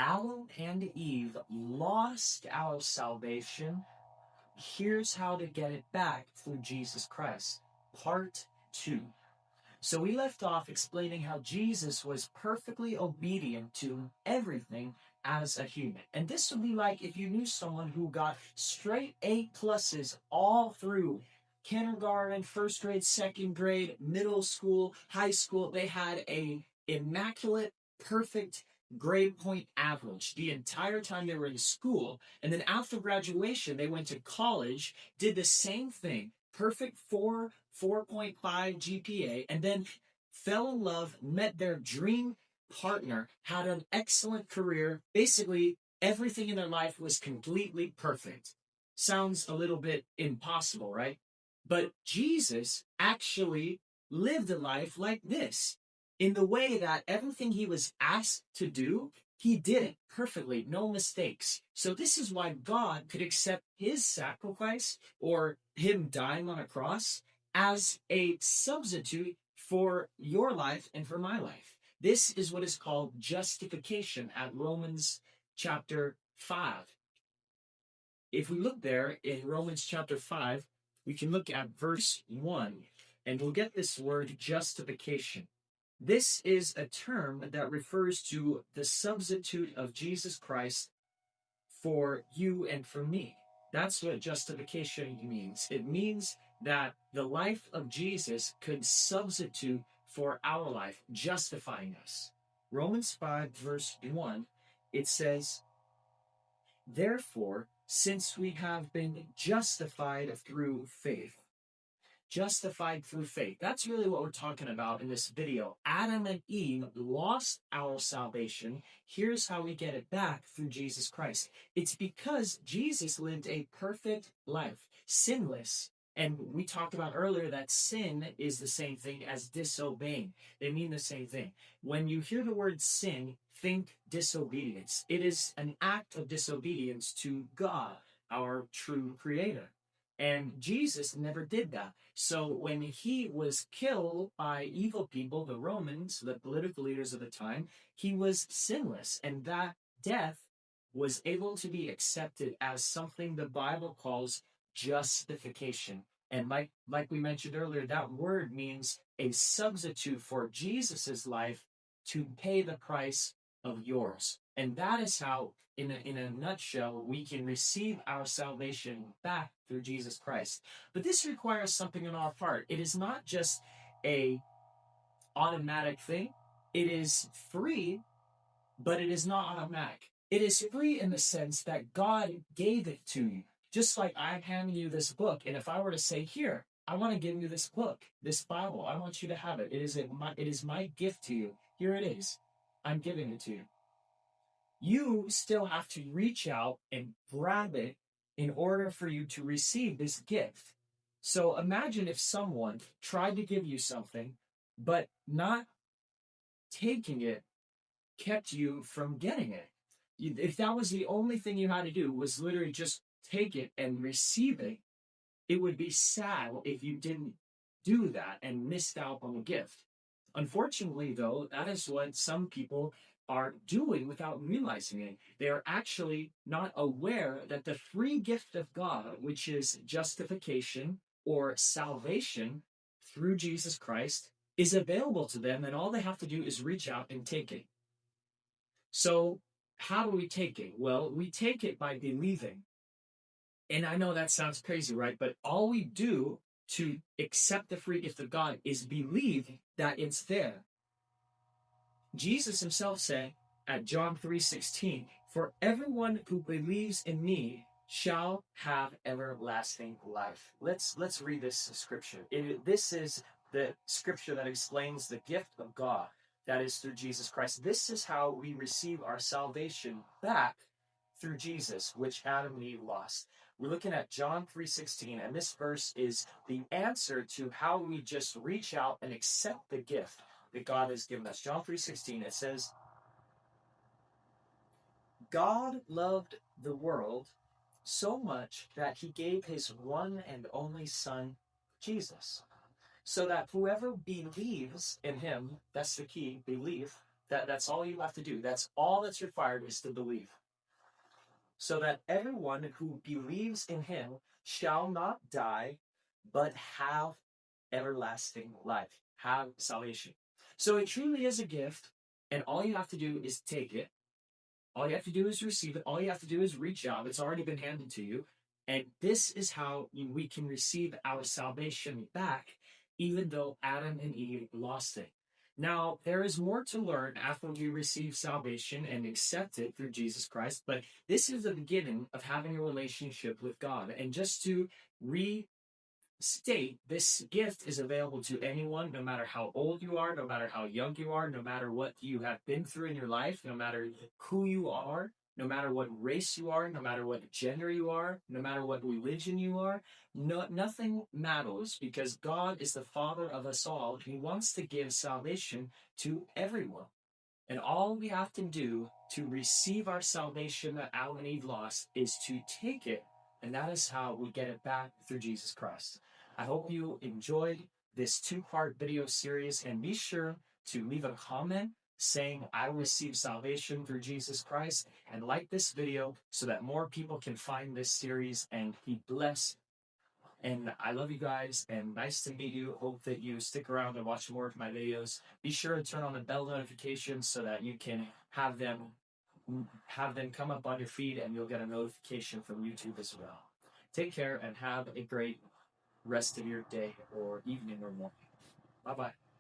Adam and Eve lost our salvation. Here's how to get it back through Jesus Christ. Part 2. So we left off explaining how Jesus was perfectly obedient to everything as a human. And this would be like if you knew someone who got straight A pluses all through kindergarten, first grade, second grade, middle school, high school. They had a immaculate, perfect grade point average the entire time they were in school. And then after graduation, they went to college, did the same thing, perfect 4.5 GPA, and then fell in love, met their dream partner, had an excellent career. Basically, everything in their life was completely perfect. Sounds a little bit impossible, right? But Jesus actually lived a life like this, in the way that everything he was asked to do, he did it perfectly, no mistakes. So this is why God could accept his sacrifice, or him dying on a cross, as a substitute for your life and for my life. This is what is called justification at Romans chapter 5. If we look there in Romans chapter 5, we can look at verse 1, and we'll get this word justification. This is a term that refers to the substitute of Jesus Christ for you and for me. That's what justification means. It means that the life of Jesus could substitute for our life, justifying us. Romans 5, verse 1, it says, "Therefore, since we have been justified through faith." Justified through faith. That's really what we're talking about in this video. Adam and Eve lost our salvation. Here's how we get it back through Jesus Christ. It's because Jesus lived a perfect life, sinless. And we talked about earlier that sin is the same thing as disobeying. They mean the same thing. When you hear the word sin, think disobedience. It is an act of disobedience to God, our true creator. And Jesus never did that. So when he was killed by evil people, the Romans, the political leaders of the time, he was sinless. And that death was able to be accepted as something the Bible calls justification. And like we mentioned earlier, that word means a substitute for Jesus's life to pay the price of yours. And that is how, in a nutshell, we can receive our salvation back through Jesus Christ. But this requires something on our part. It is not just a automatic thing. It is free, but it is not automatic. It is free in the sense that God gave it to you. Just like I'm handing you this book, and if I were to say, "Here, I want to give you this book, this Bible. I want you to have it. It is my gift to you. Here it is. I'm giving it to you." You still have to reach out and grab it in order for you to receive this gift. So imagine if someone tried to give you something, but not taking it kept you from getting it. If that was the only thing you had to do, was literally just take it and receive it, it would be sad if you didn't do that and missed out on the gift. Unfortunately, though, that is what some people are doing without realizing it. They are actually not aware that the free gift of God, which is justification or salvation through Jesus Christ, is available to them, and all they have to do is reach out and take it. So, how do we take it? Well, we take it by believing. And I know that sounds crazy, right? But all we do to accept the free gift of God is believe that it's there. Jesus himself said at John 3:16, "For everyone who believes in me shall have everlasting life." Let's read this scripture. This is the scripture that explains the gift of God that is through Jesus Christ. This is how we receive our salvation back through Jesus, which Adam and Eve lost. We're looking at John 3:16, and this verse is the answer to how we just reach out and accept the gift that God has given us. John 3:16, it says, "God loved the world so much that he gave his one and only Son, Jesus, so that whoever believes in him," that's the key, belief, That's all you have to do. That's all that's required is to believe. So that everyone who believes in him shall not die, but have everlasting life, have salvation. So it truly is a gift, and all you have to do is take it. All you have to do is receive it. All you have to do is reach out. It's already been handed to you. And this is how we can receive our salvation back, even though Adam and Eve lost it. Now, there is more to learn after we receive salvation and accept it through Jesus Christ, but this is the beginning of having a relationship with God. And just to state this gift is available to anyone, no matter how old you are, no matter how young you are, no matter what you have been through in your life, no matter who you are, no matter what race you are, no matter what gender you are, no matter what religion you are. Nothing matters because God is the Father of us all. He wants to give salvation to everyone. And all we have to do to receive our salvation that Adam and Eve lost is to take it. And that is how we get it back through Jesus Christ. I hope you enjoyed this two-part video series, and be sure to leave a comment saying I received salvation through Jesus Christ, and like this video so that more people can find this series and be blessed. And I love you guys, and nice to meet you. Hope that you stick around and watch more of my videos. Be sure to turn on the bell notifications so that you can have them come up on your feed, and you'll get a notification from YouTube as well. Take care and have a great rest of your day or evening or morning. Bye bye.